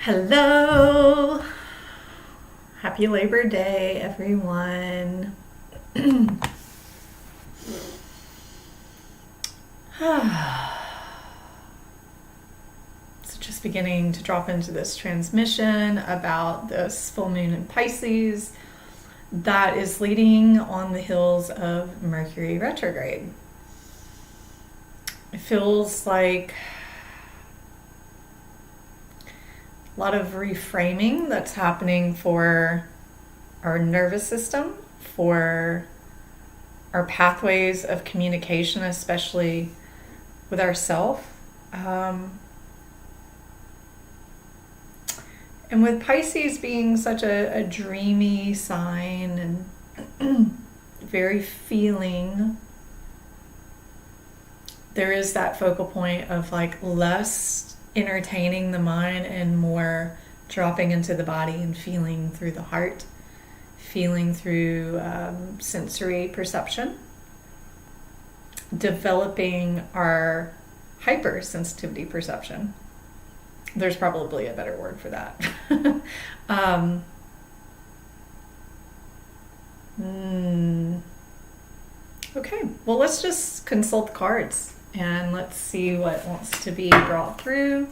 Hello. Happy Labor Day, everyone. So just beginning to drop into this transmission about this full moon in Pisces that is leading on the heels of Mercury retrograde. It feels like a lot of reframing that's happening for our nervous system, for our pathways of communication, especially with ourself. And with Pisces being such a dreamy sign and very feeling, there is that focal point of like less entertaining the mind and more dropping into the body and feeling through the heart, feeling through sensory perception, developing our hypersensitivity perception. There's probably a better word for that. Okay, well, let's just consult the cards and let's see what wants to be brought through.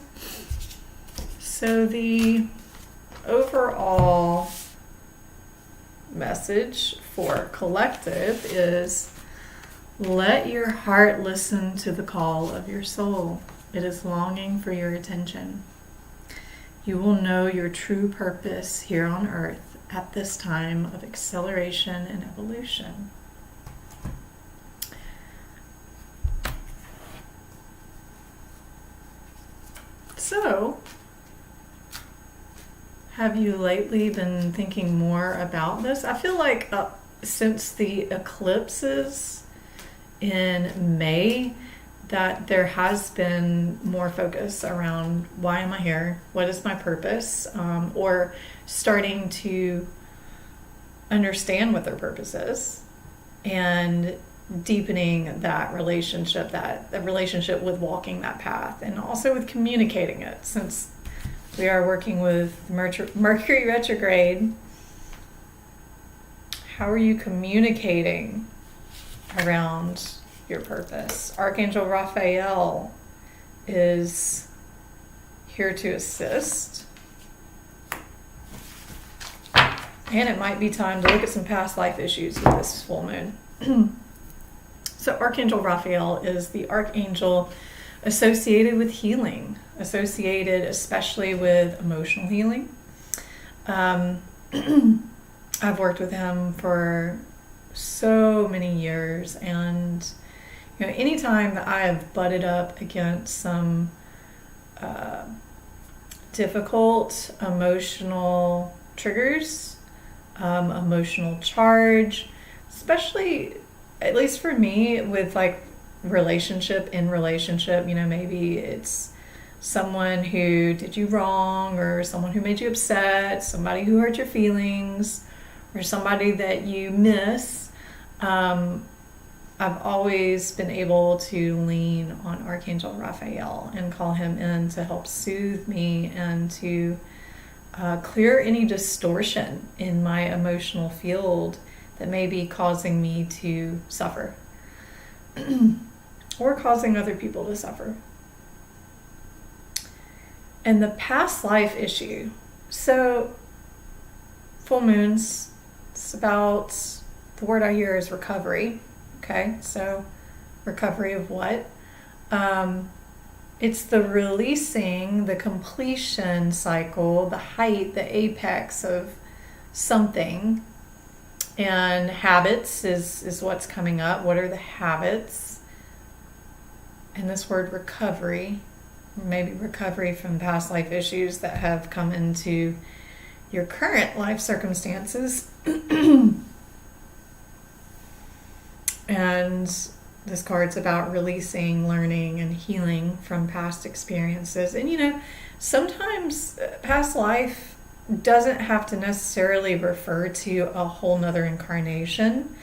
So the overall message for collective is: let your heart listen to the call of your soul. It is longing for your attention. You will know your true purpose here on earth at this time of acceleration and evolution. So, have you lately been thinking more about this? I feel like since the eclipses in May, that there has been more focus around why am I here? What is my purpose? Or starting to understand what their purpose is and deepening that relationship, the relationship with walking that path, and also with communicating it, since we are working with Mercury retrograde. How are you communicating around your purpose? Archangel Raphael is here to assist. And it might be time to look at some past life issues with this full moon. So Archangel Raphael is the archangel associated with healing, associated especially with emotional healing. I've worked with him for so many years, and anytime that I have butted up against some difficult emotional triggers, emotional charge, especially, at least for me, with like relationship, maybe it's someone who did you wrong, or someone who made you upset, somebody who hurt your feelings, or somebody that you miss. I've always been able to lean on Archangel Raphael and call him in to help soothe me and to clear any distortion in my emotional field that may be causing me to suffer or causing other people to suffer. And the past life issue. So full moons, it's about, the word I hear is recovery. Okay, so recovery of what? It's the releasing, the completion cycle, the height, the apex of something. And habits is what's coming up. What are the habits? And this word recovery, maybe recovery from past life issues that have come into your current life circumstances. And this card's about releasing, learning, and healing from past experiences. And sometimes past life doesn't have to necessarily refer to a whole nother incarnation.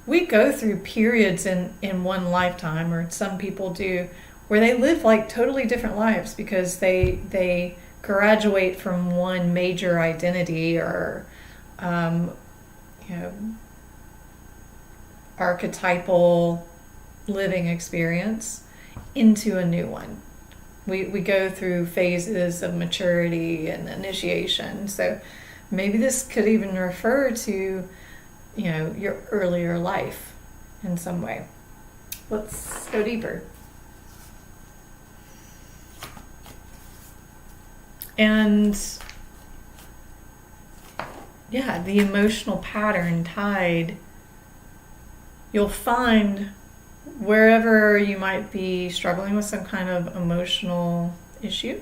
We go through periods in one lifetime, or some people do, where they live like totally different lives because they graduate from one major identity or you know, archetypal living experience into a new one. We go through phases of maturity and initiation. So maybe this could even refer to, your earlier life in some way. Let's go deeper. And yeah, the emotional pattern tied, you'll find wherever you might be struggling with some kind of emotional issue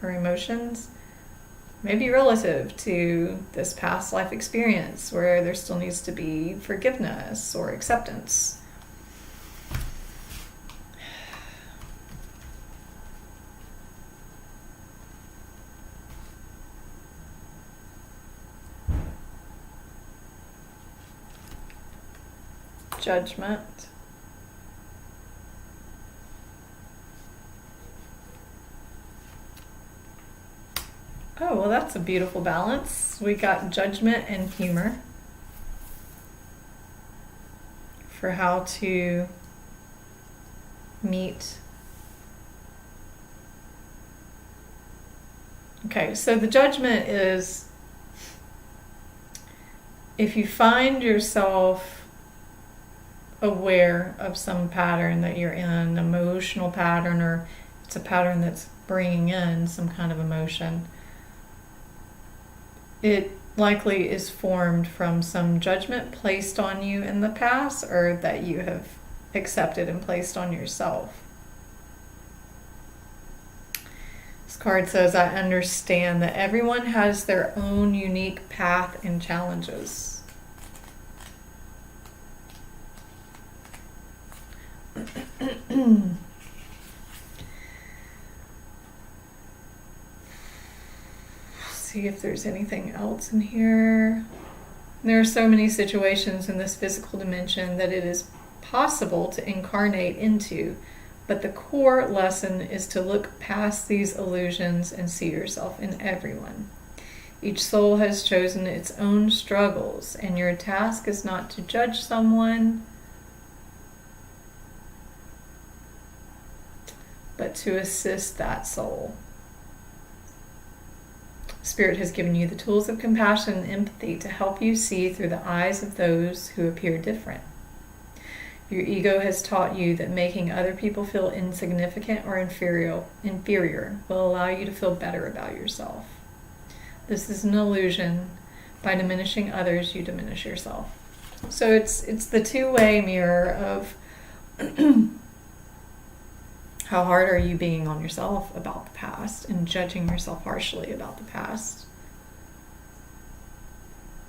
or emotions, maybe relative to this past life experience where there still needs to be forgiveness or acceptance. Judgment. Oh, well, that's a beautiful balance. We got judgment and humor for how to meet. Okay, so the judgment is if you find yourself aware of some pattern that you're in, emotional pattern, or it's a pattern that's bringing in some kind of emotion, it likely is formed from some judgment placed on you in the past or that you have accepted and placed on yourself. This card says, I understand that everyone has their own unique path and challenges. See if there's anything else in here. There are so many situations in this physical dimension that it is possible to incarnate into, but the core lesson is to look past these illusions and see yourself in everyone. Each soul has chosen its own struggles, and your task is not to judge someone, but to assist that soul. Spirit has given you the tools of compassion and empathy to help you see through the eyes of those who appear different. Your ego has taught you that making other people feel insignificant or inferior will allow you to feel better about yourself. This is an illusion. By diminishing others, you diminish yourself. So it's the two-way mirror of how hard are you being on yourself about the past and judging yourself harshly about the past?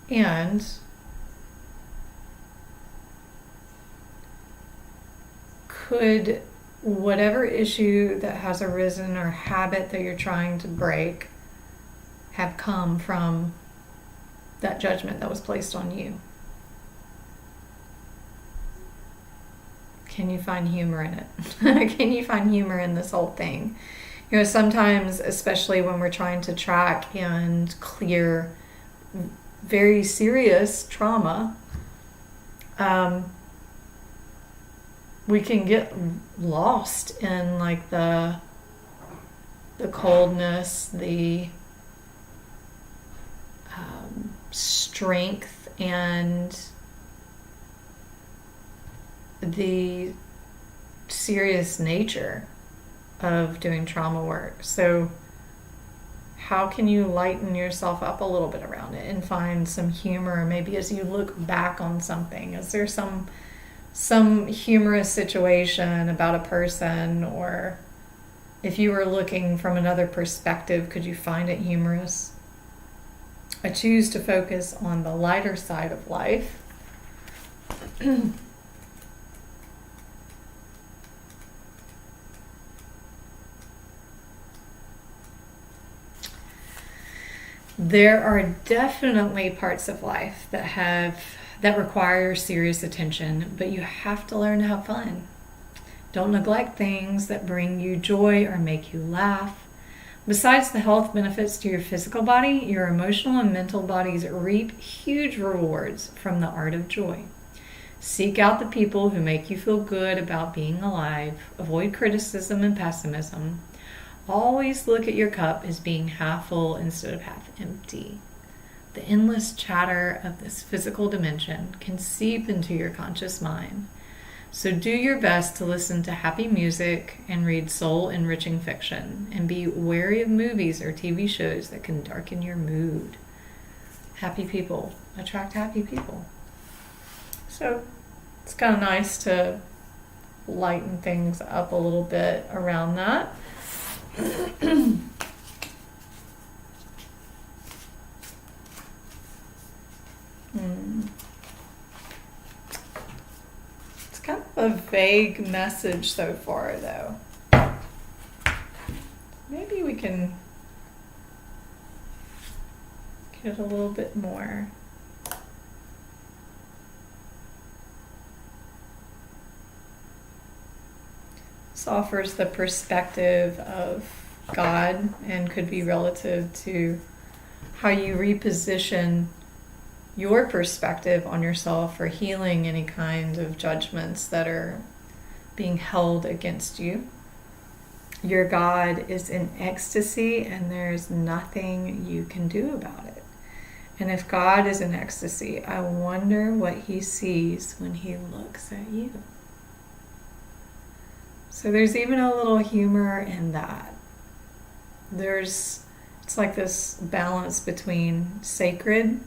And could whatever issue that has arisen or habit that you're trying to break have come from that judgment that was placed on you? Can you find humor in it? Can you find humor in this whole thing? Sometimes, especially when we're trying to track and clear very serious trauma, we can get lost in like the coldness, the strength, and the serious nature of doing trauma work. So how can you lighten yourself up a little bit around it and find some humor? Maybe as you look back on something, is there some humorous situation about a person, or if you were looking from another perspective, could you find it humorous? I choose to focus on the lighter side of life. There are definitely parts of life that require serious attention, but you have to learn to have fun. Don't neglect things that bring you joy or make you laugh. Besides the health benefits to your physical body, your emotional and mental bodies reap huge rewards from the art of joy. Seek out the people who make you feel good about being alive. Avoid criticism and pessimism. Always look at your cup as being half full instead of half empty. The endless chatter of this physical dimension can seep into your conscious mind. So do your best to listen to happy music and read soul-enriching fiction, and be wary of movies or TV shows that can darken your mood. Happy people attract happy people. So it's kind of nice to lighten things up a little bit around that. It's kind of a vague message so far, though. Maybe we can get a little bit more. This offers the perspective of God and could be relative to how you reposition your perspective on yourself for healing any kind of judgments that are being held against you. Your God is in ecstasy and there's nothing you can do about it. And if God is in ecstasy, I wonder what he sees when he looks at you. So there's even a little humor in that. It's like this balance between sacred,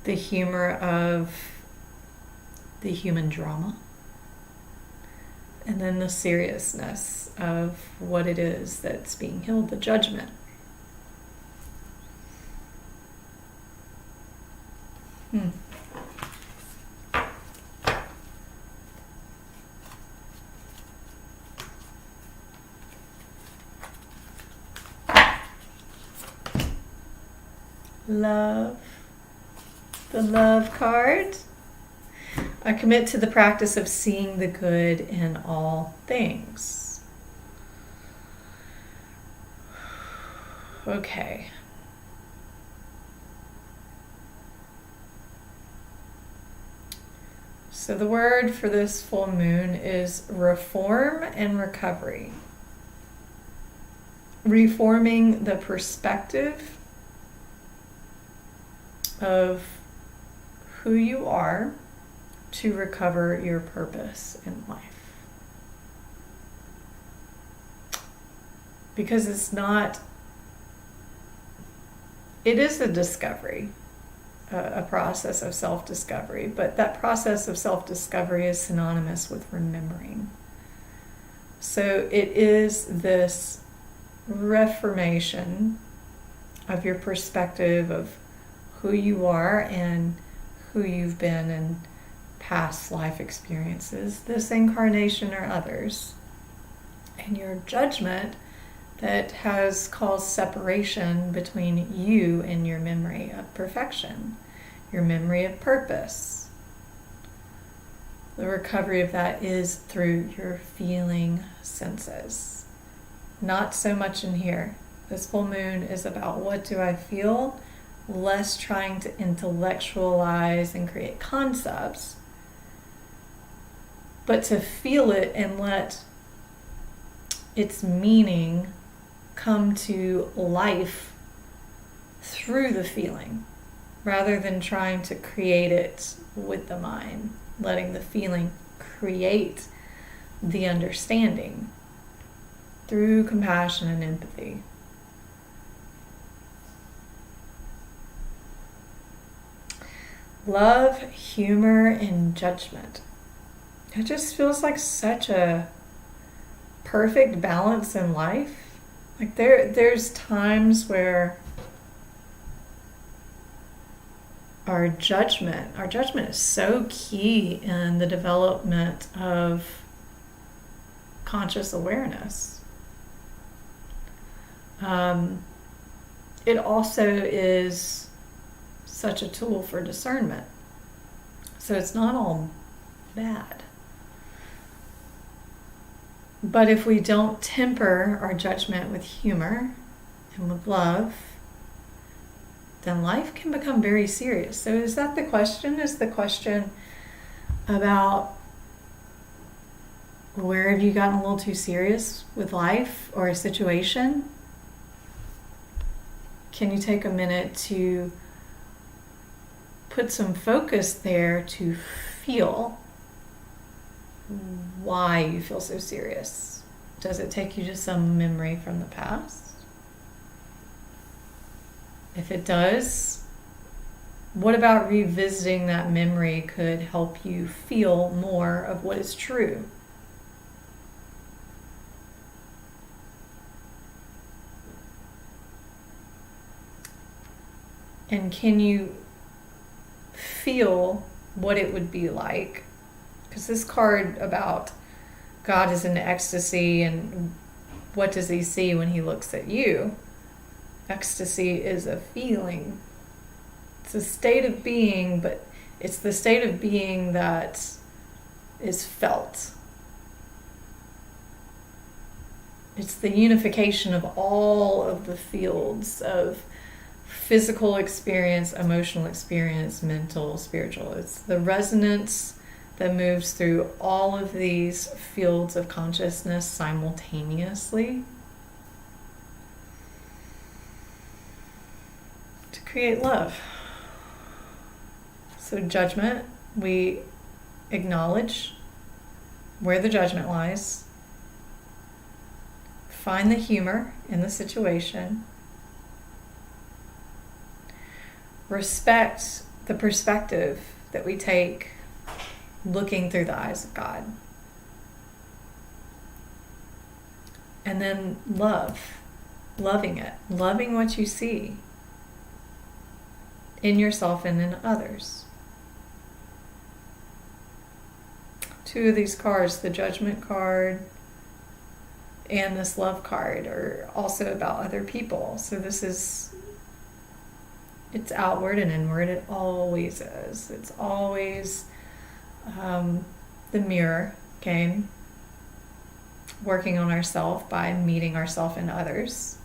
the humor of the human drama, and then the seriousness of what it is that's being healed, the judgment. Love. The love card. I commit to the practice of seeing the good in all things. Okay. So the word for this full moon is reform and recovery. Reforming the perspective of who you are to recover your purpose in life. Because it is a discovery, a process of self-discovery, but that process of self-discovery is synonymous with remembering. So it is this reformation of your perspective of who you are and who you've been in past life experiences, this incarnation or others, and your judgment that has caused separation between you and your memory of perfection, your memory of purpose. The recovery of that is through your feeling senses. Not so much in here. This full moon is about what do I feel, less trying to intellectualize and create concepts, but to feel it and let its meaning come to life through the feeling, rather than trying to create it with the mind, letting the feeling create the understanding through compassion and empathy. Love, humor, and judgment. It just feels like such a perfect balance in life. Like there's times where our judgment is so key in the development of conscious awareness. It also is such a tool for discernment. So it's not all bad. But if we don't temper our judgment with humor and with love, then life can become very serious. So is that the question? Is the question about where have you gotten a little too serious with life or a situation? Can you take a minute to put some focus there to feel why you feel so serious? Does it take you to some memory from the past? If it does, what about revisiting that memory could help you feel more of what is true? And can you feel what it would be like? Because this card about God is in ecstasy and what does he see when he looks at you? Ecstasy is a feeling. It's a state of being, but it's the state of being that is felt. It's the unification of all of the fields of physical experience, emotional experience, mental, spiritual. It's the resonance that moves through all of these fields of consciousness simultaneously to create love. So judgment, we acknowledge where the judgment lies, find the humor in the situation, respect the perspective that we take looking through the eyes of God. And then loving it, loving what you see in yourself and in others. Two of these cards, the judgment card and this love card, are also about other people. So it's outward and inward. It always is. It's always the mirror game, working on ourselves by meeting ourselves in others,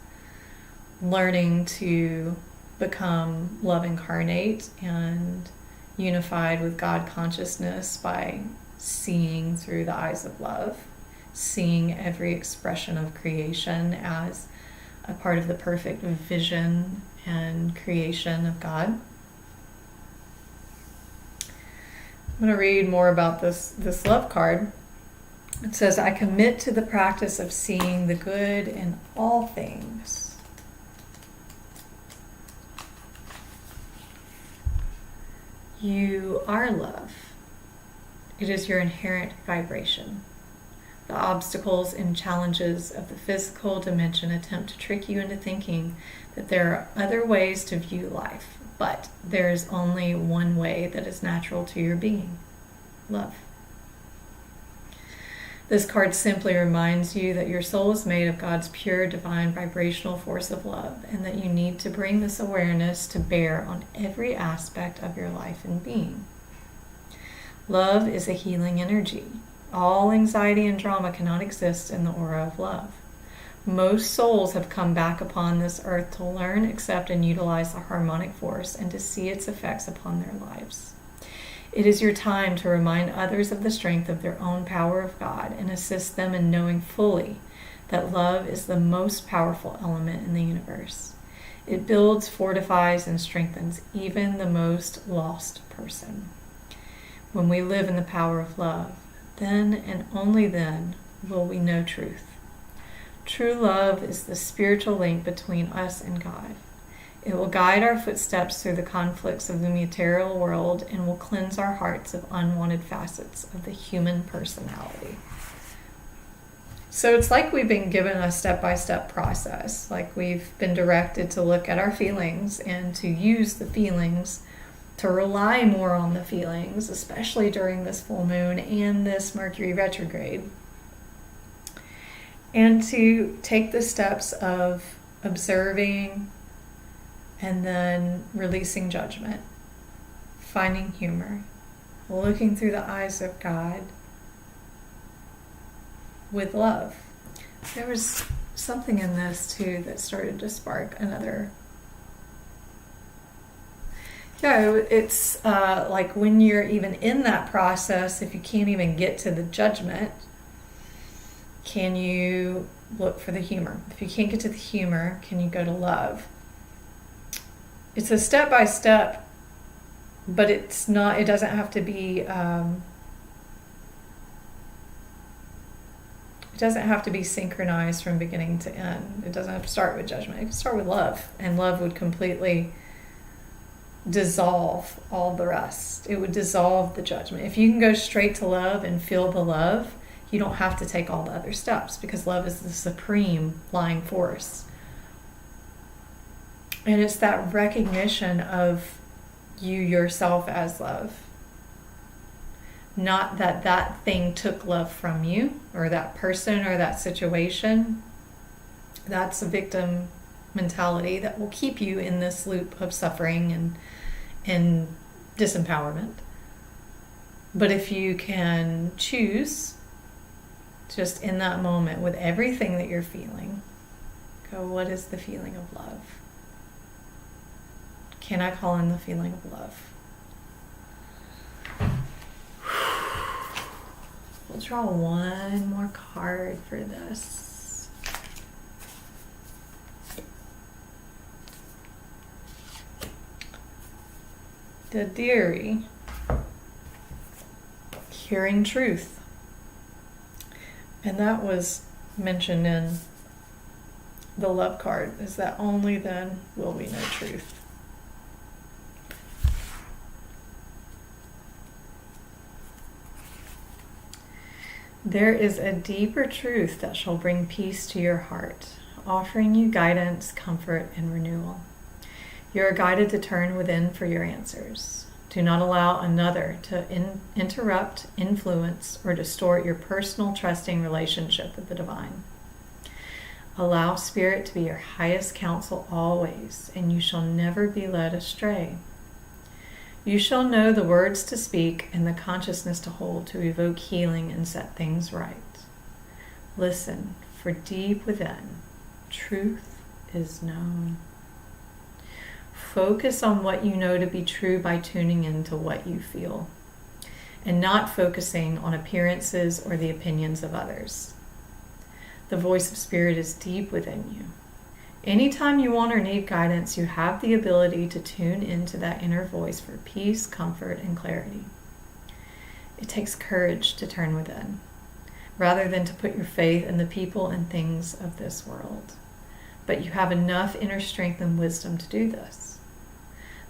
learning to become love incarnate and unified with God consciousness by seeing through the eyes of love, seeing every expression of creation as a part of the perfect vision and creation of God. I'm going to read more about this love card. It says, I commit to the practice of seeing the good in all things. You are love. It is your inherent vibration. The obstacles and challenges of the physical dimension attempt to trick you into thinking that there are other ways to view life, but there is only one way that is natural to your being: love. This card simply reminds you that your soul is made of God's pure, divine, vibrational force of love, and that you need to bring this awareness to bear on every aspect of your life and being. Love is a healing energy. All anxiety and drama cannot exist in the aura of love. Most souls have come back upon this earth to learn, accept, and utilize the harmonic force and to see its effects upon their lives. It is your time to remind others of the strength of their own power of God and assist them in knowing fully that love is the most powerful element in the universe. It builds, fortifies, and strengthens even the most lost person. When we live in the power of love, then and only then will we know truth. True love is the spiritual link between us and God. It will guide our footsteps through the conflicts of the material world and will cleanse our hearts of unwanted facets of the human personality. So it's like we've been given a step-by-step process, like we've been directed to look at our feelings and to use the feelings, to rely more on the feelings, especially during this full moon and this Mercury retrograde, and to take the steps of observing and then releasing judgment, finding humor, looking through the eyes of God, with love. There was something in this too that started to spark another. Yeah, it's like when you're even in that process, if you can't even get to the judgment, can you look for the humor? If you can't get to the humor, can you go to love? It's a step by step, but it's not, it doesn't have to be, it doesn't have to be synchronized from beginning to end. It doesn't have to start with judgment. It can start with love, and love would completely dissolve all the rest. It would dissolve the judgment. If you can go straight to love and feel the love, you don't have to take all the other steps, because love is the supreme flying force. And it's that recognition of you yourself as love. Not that that thing took love from you, or that person, or that situation. That's a victim mentality that will keep you in this loop of suffering and disempowerment. But if you can choose, just in that moment, with everything that you're feeling, go, what is the feeling of love? Can I call in the feeling of love? We'll draw one more card for this. The Deary, hearing truth. And that was mentioned in the love card, is that only then will we know truth. There is a deeper truth that shall bring peace to your heart, offering you guidance, comfort, and renewal. You are guided to turn within for your answers. Do not allow another to interrupt, influence, or distort your personal trusting relationship with the divine. Allow Spirit to be your highest counsel always, and you shall never be led astray. You shall know the words to speak and the consciousness to hold to evoke healing and set things right. Listen, for deep within, truth is known. Focus on what you know to be true by tuning into what you feel, and not focusing on appearances or the opinions of others. The voice of Spirit is deep within you. Anytime you want or need guidance, you have the ability to tune into that inner voice for peace, comfort, and clarity. It takes courage to turn within, rather than to put your faith in the people and things of this world. But you have enough inner strength and wisdom to do this.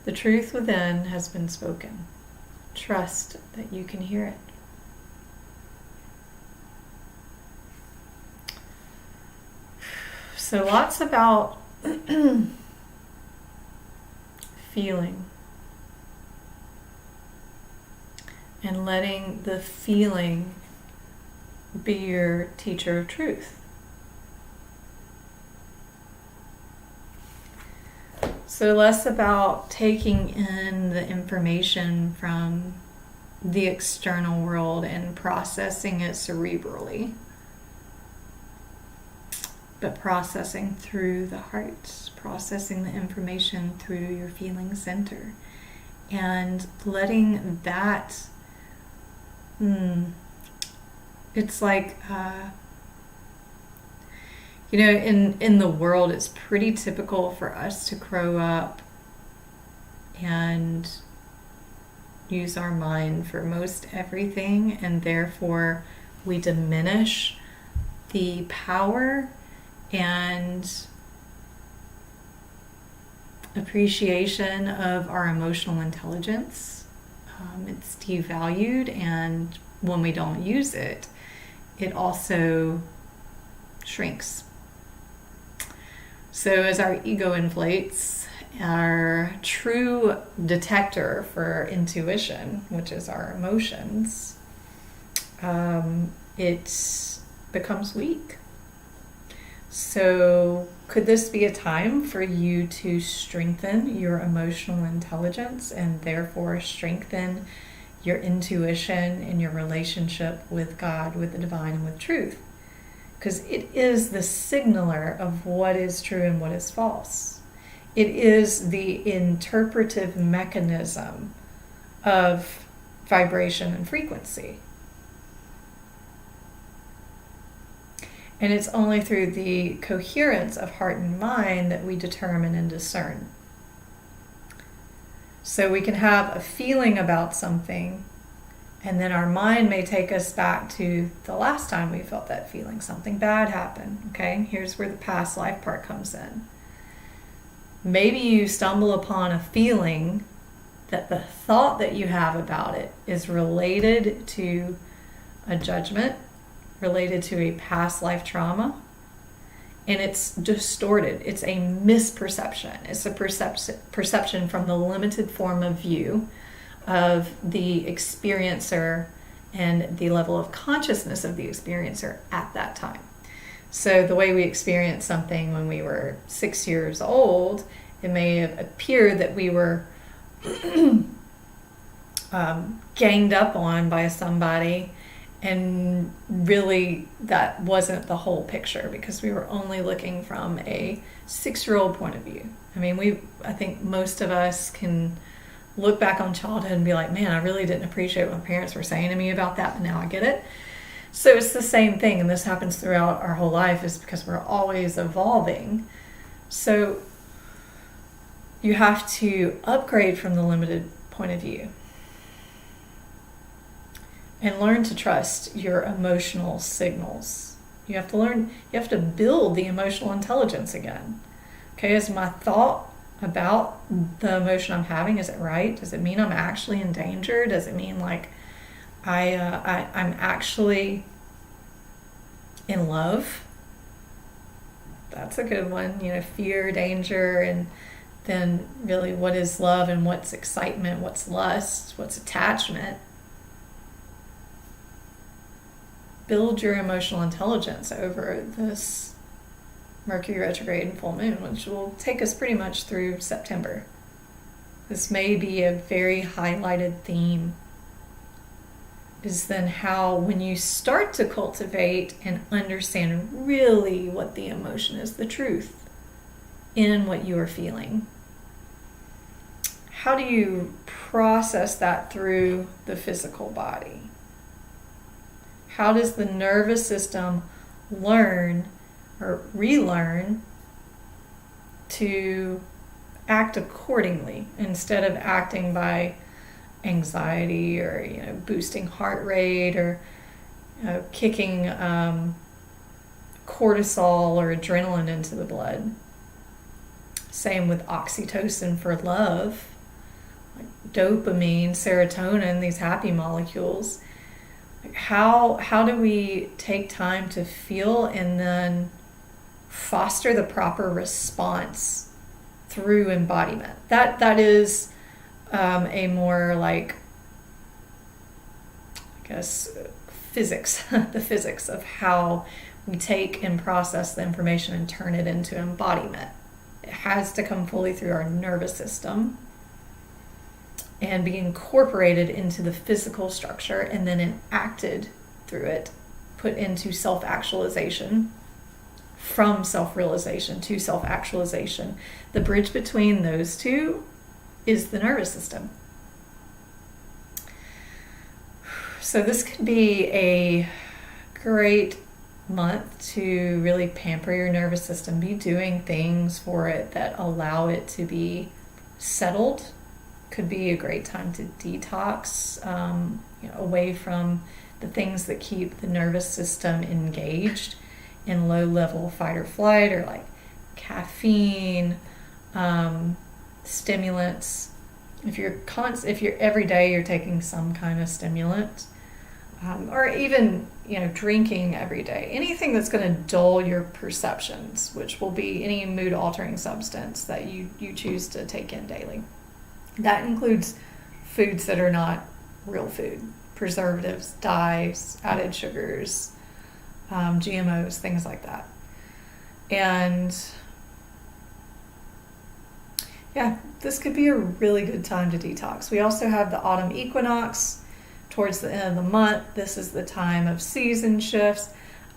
The truth within has been spoken. Trust that you can hear it. So lots about feeling and letting the feeling be your teacher of truth. So less about taking in the information from the external world and processing it cerebrally, but processing through the heart, processing the information through your feeling center, and letting that, it's like, in the world, it's pretty typical for us to grow up and use our mind for most everything, and therefore we diminish the power and appreciation of our emotional intelligence. It's devalued, and when we don't use it, it also shrinks. So as our ego inflates, our true detector for intuition, which is our emotions, it becomes weak. So could this be a time for you to strengthen your emotional intelligence and therefore strengthen your intuition in your relationship with God, with the divine, and with truth? because it is the signaler of what is true and what is false. It is the interpretive mechanism of vibration and frequency. And it's only through the coherence of heart and mind that we determine and discern. So we can have a feeling about something, and then our mind may take us back to the last time we felt that feeling. Something bad happened. Okay, here's where the past life part comes in. Maybe you stumble upon a feeling that the thought that you have about it is related to a judgment, related to a past life trauma, and it's distorted. It's a misperception. It's a perception from the limited form of view of the experiencer and the level of consciousness of the experiencer at that time. So the way we experienced something when we were 6 years old, it may have appeared that we were ganged up on by somebody, and really that wasn't the whole picture, because we were only looking from a 6-year-old point of view. I mean, I think most of us can look back on childhood and be like, man, I really didn't appreciate what my parents were saying to me about that, but now I get it. So it's the same thing, and this happens throughout our whole life, is because we're always evolving. So you have to upgrade from the limited point of view and learn to trust your emotional signals. You have to build the emotional intelligence again. Okay, is my thought about the emotion I'm having, is it right? Does it mean I'm actually in danger? Does it mean like I'm actually in love? That's a good one. Fear, danger, and then really what is love and what's excitement, what's lust, what's attachment. Build your emotional intelligence over this Mercury retrograde and full moon, which will take us pretty much through September. This may be a very highlighted theme, is then how when you start to cultivate and understand really what the emotion is, the truth in what you are feeling, how do you process that through the physical body? How does the nervous system learn or relearn to act accordingly instead of acting by anxiety or boosting heart rate or kicking cortisol or adrenaline into the blood? Same with oxytocin for love, like dopamine, serotonin, these happy molecules. How do we take time to feel and then foster the proper response through embodiment? That is a more like, I guess, physics, the physics of how we take and process the information and turn it into embodiment. It has to come fully through our nervous system and be incorporated into the physical structure and then enacted through it, put into self-actualization, from self-realization to self-actualization. The bridge between those two is the nervous system. So this could be a great month to really pamper your nervous system, be doing things for it that allow it to be settled. Could be a great time to detox away from the things that keep the nervous system engaged in low-level fight or flight, or like caffeine, stimulants. If you're every day you're taking some kind of stimulant, or even drinking every day, anything that's going to dull your perceptions, which will be any mood-altering substance that you choose to take in daily. That includes foods that are not real food, preservatives, dyes, added sugars, GMOs, things like that. And yeah, this could be a really good time to detox. We also have the autumn equinox towards the end of the month. This is the time of season shifts.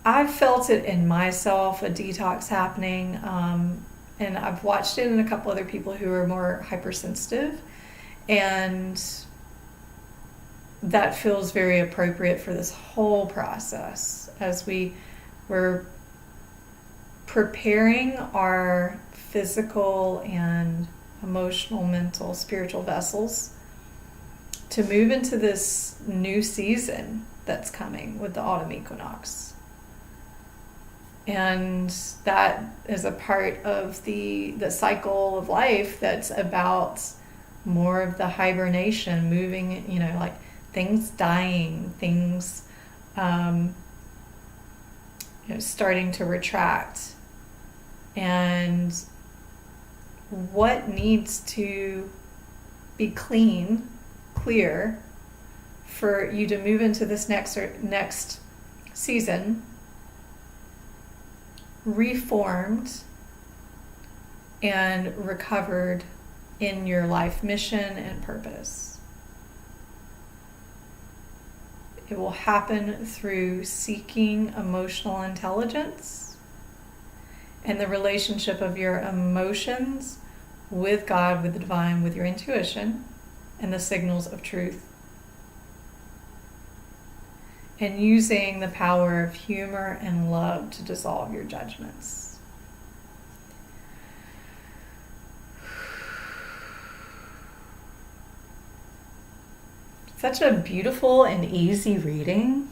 I've felt it in myself, a detox happening, and I've watched it in a couple other people who are more hypersensitive, and that feels very appropriate for this whole process as we're preparing our physical and emotional, mental, spiritual vessels to move into this new season that's coming with the autumn equinox. And that is a part of the cycle of life that's about more of the hibernation, moving, like things dying, things starting to retract. And what needs to be clear for you to move into this next season reformed and recovered in your life mission and purpose. It will happen through seeking emotional intelligence and the relationship of your emotions with God, with the divine, with your intuition and the signals of truth. And using the power of humor and love to dissolve your judgments. Such a beautiful and easy reading.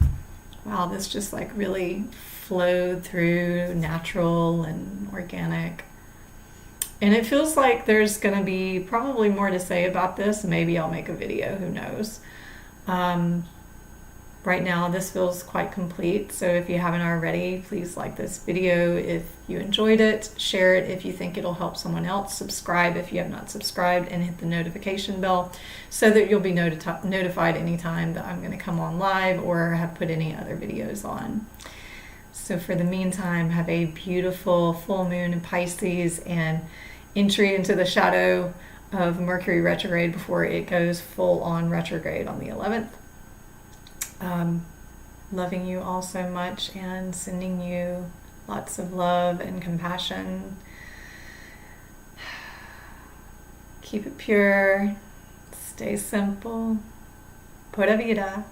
Wow, this just like really flowed through, natural and organic. And it feels like there's going to be probably more to say about this. Maybe I'll make a video, who knows. Right now, this feels quite complete. So if you haven't already, please like this video if you enjoyed it. Share it if you think it'll help someone else. Subscribe if you have not subscribed, and hit the notification bell so that you'll be notified anytime that I'm going to come on live or have put any other videos on. So for the meantime, have a beautiful full moon in Pisces and entry into the shadow of Mercury retrograde before it goes full on retrograde on the 11th. Loving you all so much and sending you lots of love and compassion. Keep it pure. Stay simple. Pura vida.